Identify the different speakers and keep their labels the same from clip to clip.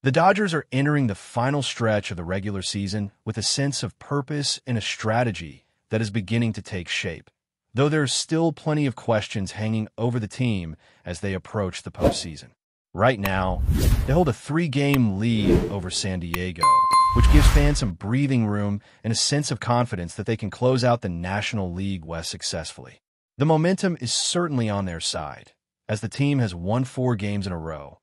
Speaker 1: The Dodgers are entering the final stretch of the regular season with a sense of purpose and a strategy that is beginning to take shape, though there's still plenty of questions hanging over the team as they approach the postseason. Right now, they hold a 3-game lead over San Diego, which gives fans some breathing room and a sense of confidence that they can close out the National League West successfully. The momentum is certainly on their side, as the team has won 4 games in a row,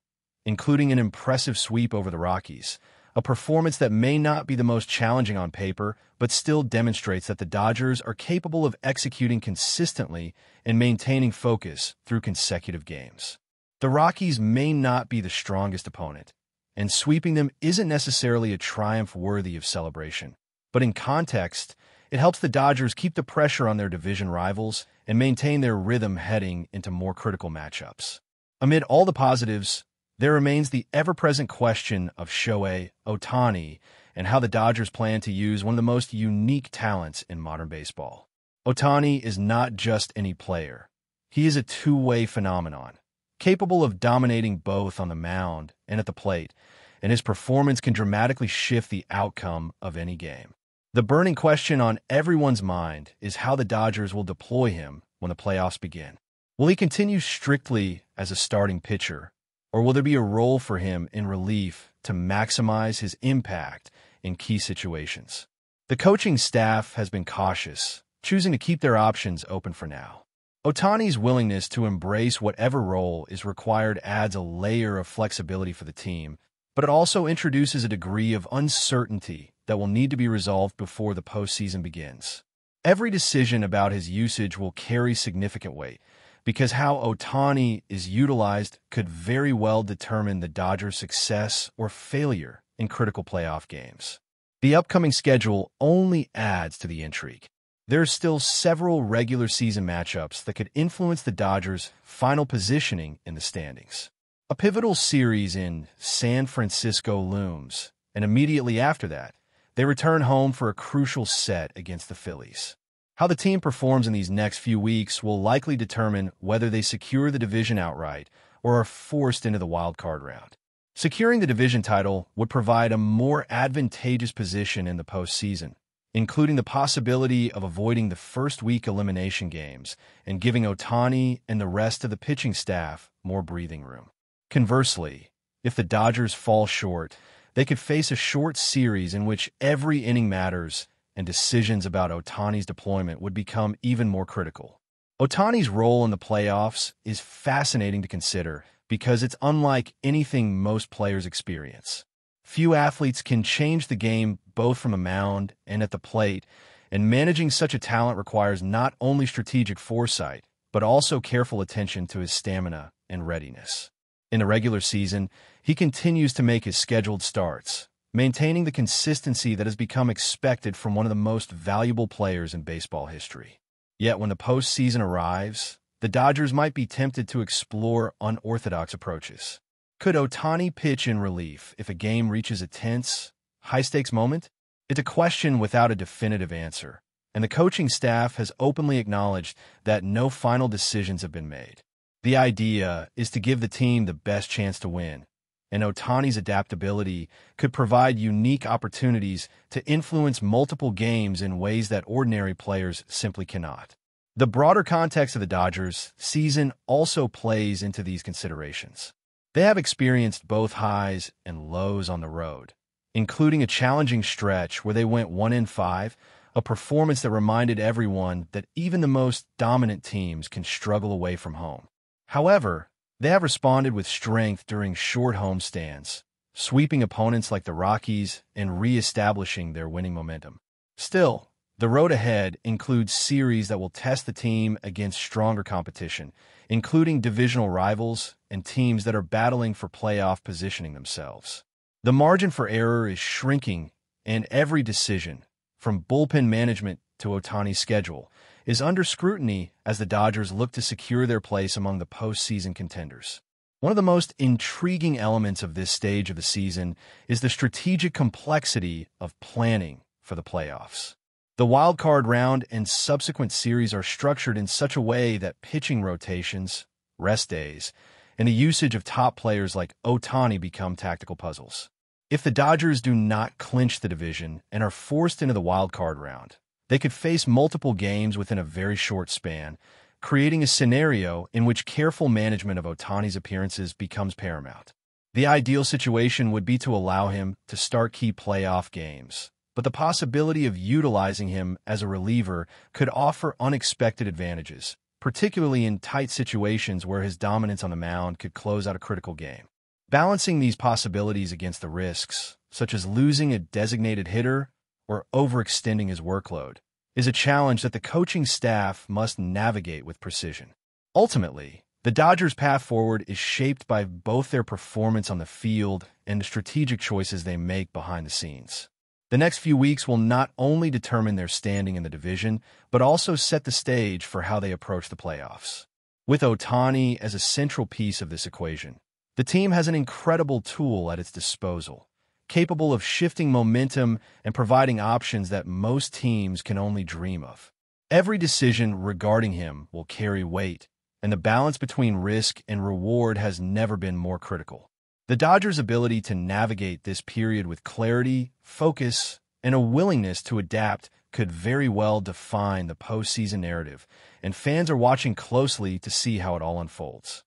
Speaker 1: including an impressive sweep over the Rockies, a performance that may not be the most challenging on paper, but still demonstrates that the Dodgers are capable of executing consistently and maintaining focus through consecutive games. The Rockies may not be the strongest opponent, and sweeping them isn't necessarily a triumph worthy of celebration. But in context, it helps the Dodgers keep the pressure on their division rivals and maintain their rhythm heading into more critical matchups. Amid all the positives, there remains the ever-present question of Shohei Ohtani and how the Dodgers plan to use one of the most unique talents in modern baseball. Ohtani is not just any player. He is a two-way phenomenon, capable of dominating both on the mound and at the plate, and his performance can dramatically shift the outcome of any game. The burning question on everyone's mind is how the Dodgers will deploy him when the playoffs begin. Will he continue strictly as a starting pitcher, or will there be a role for him in relief to maximize his impact in key situations? The coaching staff has been cautious, choosing to keep their options open for now. Ohtani's willingness to embrace whatever role is required adds a layer of flexibility for the team, but it also introduces a degree of uncertainty that will need to be resolved before the postseason begins. Every decision about his usage will carry significant weight, because how Ohtani is utilized could very well determine the Dodgers' success or failure in critical playoff games. The upcoming schedule only adds to the intrigue. There are still several regular season matchups that could influence the Dodgers' final positioning in the standings. A pivotal series in San Francisco looms, and immediately after that, they return home for a crucial set against the Phillies. How the team performs in these next few weeks will likely determine whether they secure the division outright or are forced into the wild card round. Securing the division title would provide a more advantageous position in the postseason, including the possibility of avoiding the first-week elimination games and giving Ohtani and the rest of the pitching staff more breathing room. Conversely, if the Dodgers fall short, they could face a short series in which every inning matters and decisions about Ohtani's deployment would become even more critical. Ohtani's role in the playoffs is fascinating to consider because it's unlike anything most players experience. Few athletes can change the game both from the mound and at the plate, and managing such a talent requires not only strategic foresight, but also careful attention to his stamina and readiness. In the regular season, he continues to make his scheduled starts, maintaining the consistency that has become expected from one of the most valuable players in baseball history. Yet when the postseason arrives, the Dodgers might be tempted to explore unorthodox approaches. Could Ohtani pitch in relief if a game reaches a tense, high-stakes moment? It's a question without a definitive answer, and the coaching staff has openly acknowledged that no final decisions have been made. The idea is to give the team the best chance to win, and Ohtani's adaptability could provide unique opportunities to influence multiple games in ways that ordinary players simply cannot. The broader context of the Dodgers' season also plays into these considerations. They have experienced both highs and lows on the road, including a challenging stretch where they went 1-5, a performance that reminded everyone that even the most dominant teams can struggle away from home. However, they have responded with strength during short homestands, sweeping opponents like the Rockies and re-establishing their winning momentum. Still, the road ahead includes series that will test the team against stronger competition, including divisional rivals and teams that are battling for playoff positioning themselves. The margin for error is shrinking, and every decision, from bullpen management to Ohtani's schedule, is under scrutiny as the Dodgers look to secure their place among the postseason contenders. One of the most intriguing elements of this stage of the season is the strategic complexity of planning for the playoffs. The wild card round and subsequent series are structured in such a way that pitching rotations, rest days, and the usage of top players like Ohtani become tactical puzzles. If the Dodgers do not clinch the division and are forced into the wild card round, they could face multiple games within a very short span, creating a scenario in which careful management of Ohtani's appearances becomes paramount. The ideal situation would be to allow him to start key playoff games, but the possibility of utilizing him as a reliever could offer unexpected advantages, particularly in tight situations where his dominance on the mound could close out a critical game. Balancing these possibilities against the risks, such as losing a designated hitter or overextending his workload, is a challenge that the coaching staff must navigate with precision. Ultimately, the Dodgers' path forward is shaped by both their performance on the field and the strategic choices they make behind the scenes. The next few weeks will not only determine their standing in the division, but also set the stage for how they approach the playoffs. With Ohtani as a central piece of this equation, the team has an incredible tool at its disposal, capable of shifting momentum and providing options that most teams can only dream of. Every decision regarding him will carry weight, and the balance between risk and reward has never been more critical. The Dodgers' ability to navigate this period with clarity, focus, and a willingness to adapt could very well define the postseason narrative, and fans are watching closely to see how it all unfolds.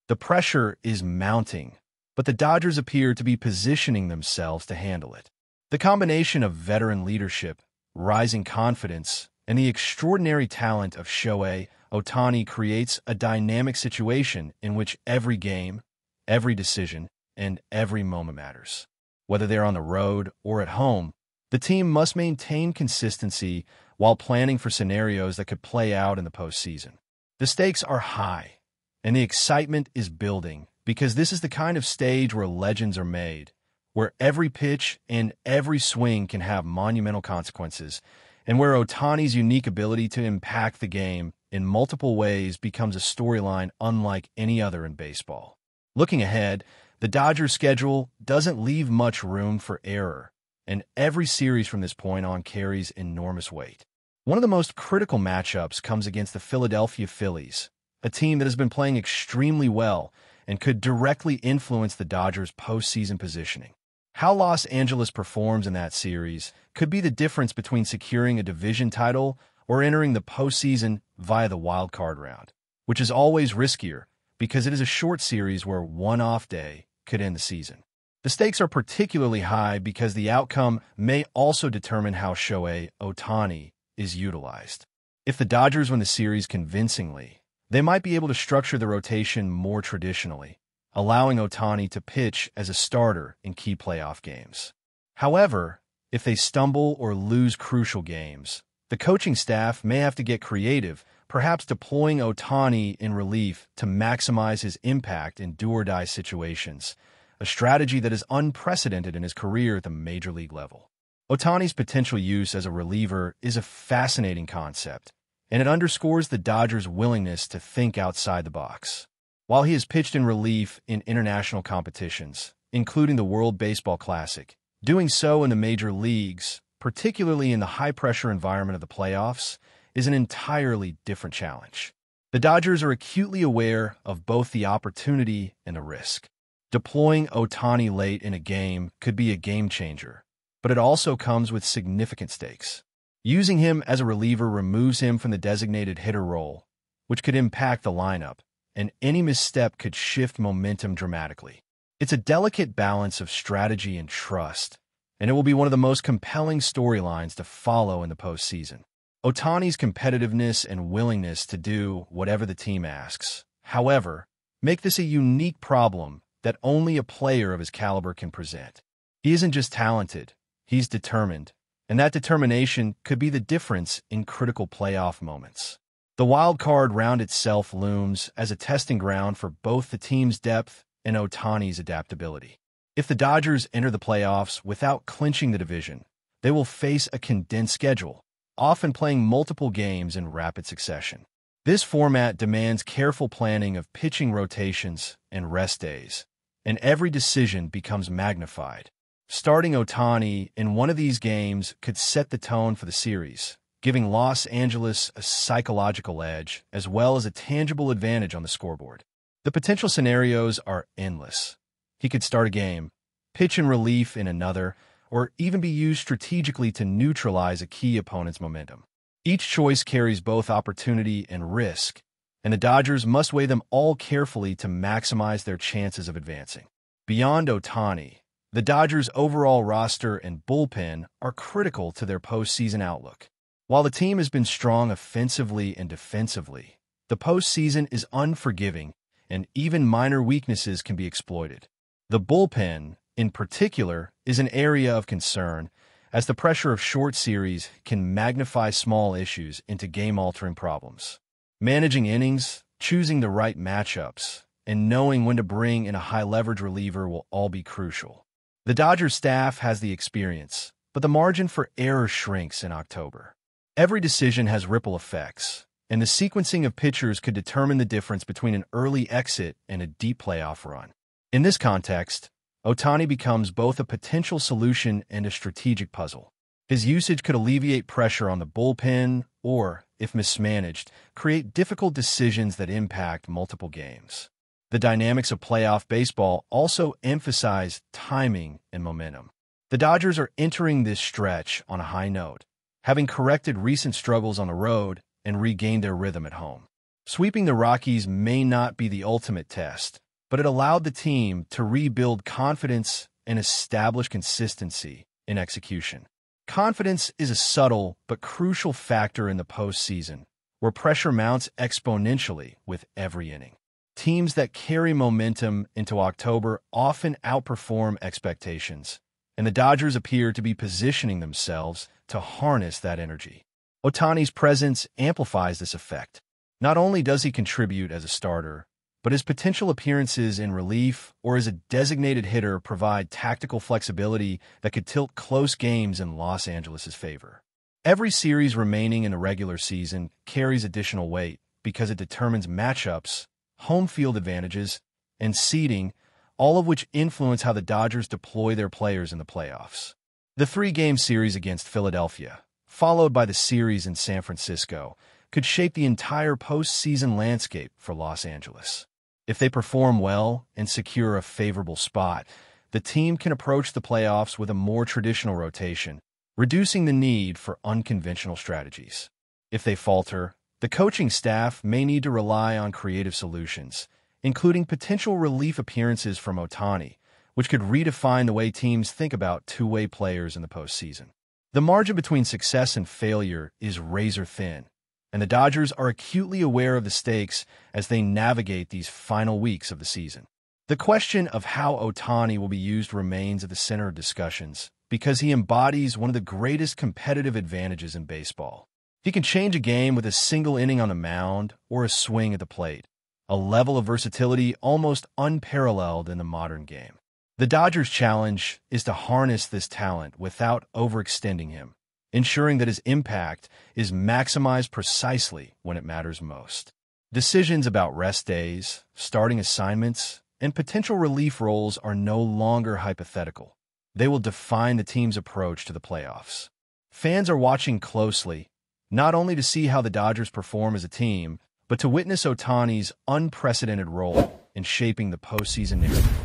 Speaker 1: The pressure is mounting, but the Dodgers appear to be positioning themselves to handle it. The combination of veteran leadership, rising confidence, and the extraordinary talent of Shohei Ohtani creates a dynamic situation in which every game, every decision, and every moment matters. Whether they're on the road or at home, the team must maintain consistency while planning for scenarios that could play out in the postseason. The stakes are high, and the excitement is building because this is the kind of stage where legends are made, where every pitch and every swing can have monumental consequences, and where Ohtani's unique ability to impact the game in multiple ways becomes a storyline unlike any other in baseball. Looking ahead, the Dodgers' schedule doesn't leave much room for error, and every series from this point on carries enormous weight. One of the most critical matchups comes against the Philadelphia Phillies, a team that has been playing extremely well and could directly influence the Dodgers' postseason positioning. How Los Angeles performs in that series could be the difference between securing a division title or entering the postseason via the wild card round, which is always riskier because it is a short series where one off day could end the season. The stakes are particularly high because the outcome may also determine how Shohei Ohtani is utilized. If the Dodgers win the series convincingly, they might be able to structure the rotation more traditionally, allowing Ohtani to pitch as a starter in key playoff games. However, if they stumble or lose crucial games, the coaching staff may have to get creative, perhaps deploying Ohtani in relief to maximize his impact in do-or-die situations, a strategy that is unprecedented in his career at the major league level. Ohtani's potential use as a reliever is a fascinating concept, and it underscores the Dodgers' willingness to think outside the box. While he has pitched in relief in international competitions, including the World Baseball Classic, doing so in the major leagues, particularly in the high-pressure environment of the playoffs, is an entirely different challenge. The Dodgers are acutely aware of both the opportunity and the risk. Deploying Ohtani late in a game could be a game-changer, but it also comes with significant stakes. Using him as a reliever removes him from the designated hitter role, which could impact the lineup, and any misstep could shift momentum dramatically. It's a delicate balance of strategy and trust, and it will be one of the most compelling storylines to follow in the postseason. Ohtani's competitiveness and willingness to do whatever the team asks, however, make this a unique problem that only a player of his caliber can present. He isn't just talented, he's determined, and that determination could be the difference in critical playoff moments. The wild card round itself looms as a testing ground for both the team's depth and Ohtani's adaptability. If the Dodgers enter the playoffs without clinching the division, they will face a condensed schedule, often playing multiple games in rapid succession. This format demands careful planning of pitching rotations and rest days, and every decision becomes magnified. Starting Ohtani in one of these games could set the tone for the series, giving Los Angeles a psychological edge as well as a tangible advantage on the scoreboard. The potential scenarios are endless. He could start a game, pitch in relief in another, or even be used strategically to neutralize a key opponent's momentum. Each choice carries both opportunity and risk, and the Dodgers must weigh them all carefully to maximize their chances of advancing. Beyond Ohtani, the Dodgers' overall roster and bullpen are critical to their postseason outlook. While the team has been strong offensively and defensively, the postseason is unforgiving, and even minor weaknesses can be exploited. The bullpen, in particular, is an area of concern, as the pressure of short series can magnify small issues into game-altering problems. Managing innings, choosing the right matchups, and knowing when to bring in a high-leverage reliever will all be crucial. The Dodgers staff has the experience, but the margin for error shrinks in October. Every decision has ripple effects, and the sequencing of pitchers could determine the difference between an early exit and a deep playoff run. In this context, Ohtani becomes both a potential solution and a strategic puzzle. His usage could alleviate pressure on the bullpen or, if mismanaged, create difficult decisions that impact multiple games. The dynamics of playoff baseball also emphasize timing and momentum. The Dodgers are entering this stretch on a high note, having corrected recent struggles on the road and regained their rhythm at home. Sweeping the Rockies may not be the ultimate test, but it allowed the team to rebuild confidence and establish consistency in execution. Confidence is a subtle but crucial factor in the postseason, where pressure mounts exponentially with every inning. Teams that carry momentum into October often outperform expectations, and the Dodgers appear to be positioning themselves to harness that energy. Ohtani's presence amplifies this effect. Not only does he contribute as a starter, but his potential appearances in relief or as a designated hitter provide tactical flexibility that could tilt close games in Los Angeles' favor. Every series remaining in the regular season carries additional weight because it determines matchups, home field advantages, and seeding, all of which influence how the Dodgers deploy their players in the playoffs. The three-game series against Philadelphia, followed by the series in San Francisco, could shape the entire postseason landscape for Los Angeles. If they perform well and secure a favorable spot, the team can approach the playoffs with a more traditional rotation, reducing the need for unconventional strategies. If they falter, the coaching staff may need to rely on creative solutions, including potential relief appearances from Ohtani, which could redefine the way teams think about two-way players in the postseason. The margin between success and failure is razor-thin, and the Dodgers are acutely aware of the stakes as they navigate these final weeks of the season. The question of how Ohtani will be used remains at the center of discussions because he embodies one of the greatest competitive advantages in baseball. He can change a game with a single inning on the mound or a swing at the plate, a level of versatility almost unparalleled in the modern game. The Dodgers' challenge is to harness this talent without overextending him, ensuring that his impact is maximized precisely when it matters most. Decisions about rest days, starting assignments, and potential relief roles are no longer hypothetical. They will define the team's approach to the playoffs. Fans are watching closely, not only to see how the Dodgers perform as a team, but to witness Ohtani's unprecedented role in shaping the postseason narrative.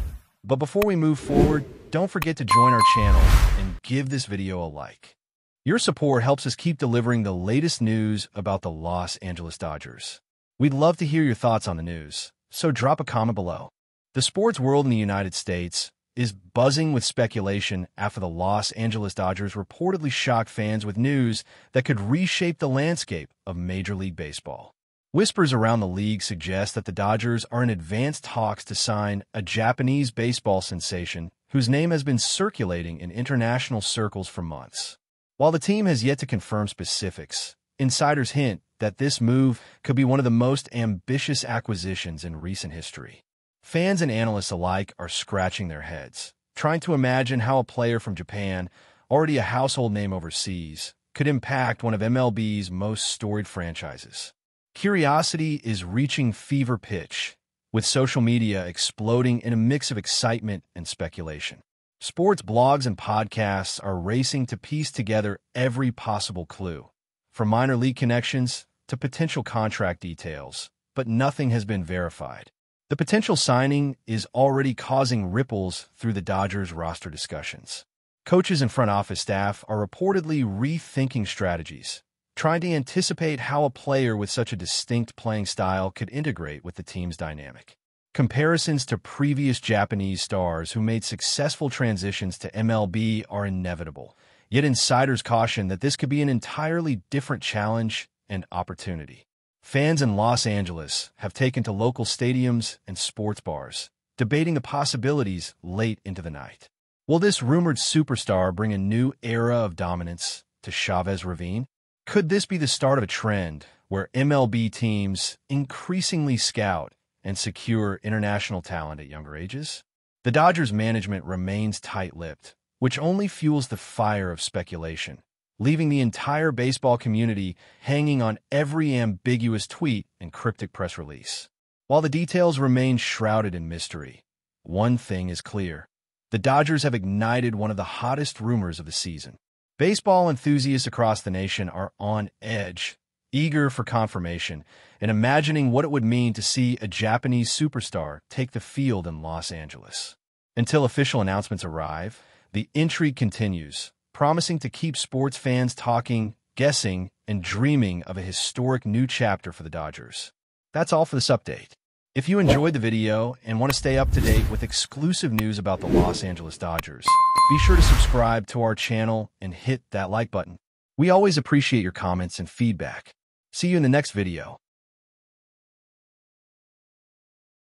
Speaker 1: But before we move forward, don't forget to join our channel and give this video a like. Your support helps us keep delivering the latest news about the Los Angeles Dodgers. We'd love to hear your thoughts on the news, so drop a comment below. The sports world in the United States is buzzing with speculation after the Los Angeles Dodgers reportedly shocked fans with news that could reshape the landscape of Major League Baseball. Whispers around the league suggest that the Dodgers are in advanced talks to sign a Japanese baseball sensation whose name has been circulating in international circles for months. While the team has yet to confirm specifics, insiders hint that this move could be one of the most ambitious acquisitions in recent history. Fans and analysts alike are scratching their heads, trying to imagine how a player from Japan, already a household name overseas, could impact one of MLB's most storied franchises. Curiosity is reaching fever pitch, with social media exploding in a mix of excitement and speculation. Sports blogs and podcasts are racing to piece together every possible clue, from minor league connections to potential contract details, but nothing has been verified. The potential signing is already causing ripples through the Dodgers roster discussions. Coaches and front office staff are reportedly rethinking strategies, trying to anticipate how a player with such a distinct playing style could integrate with the team's dynamic. Comparisons to previous Japanese stars who made successful transitions to MLB are inevitable, yet insiders caution that this could be an entirely different challenge and opportunity. Fans in Los Angeles have taken to local stadiums and sports bars, debating the possibilities late into the night. Will this rumored superstar bring a new era of dominance to Chavez Ravine? Could this be the start of a trend where MLB teams increasingly scout and secure international talent at younger ages? The Dodgers management remains tight-lipped, which only fuels the fire of speculation, leaving the entire baseball community hanging on every ambiguous tweet and cryptic press release. While the details remain shrouded in mystery, one thing is clear. The Dodgers have ignited one of the hottest rumors of the season. Baseball enthusiasts across the nation are on edge, eager for confirmation, and imagining what it would mean to see a Japanese superstar take the field in Los Angeles. Until official announcements arrive, the intrigue continues, promising to keep sports fans talking, guessing, and dreaming of a historic new chapter for the Dodgers. That's all for this update. If you enjoyed the video and want to stay up to date with exclusive news about the Los Angeles Dodgers, be sure to subscribe to our channel and hit that like button. We always appreciate your comments and feedback. See you in the next video.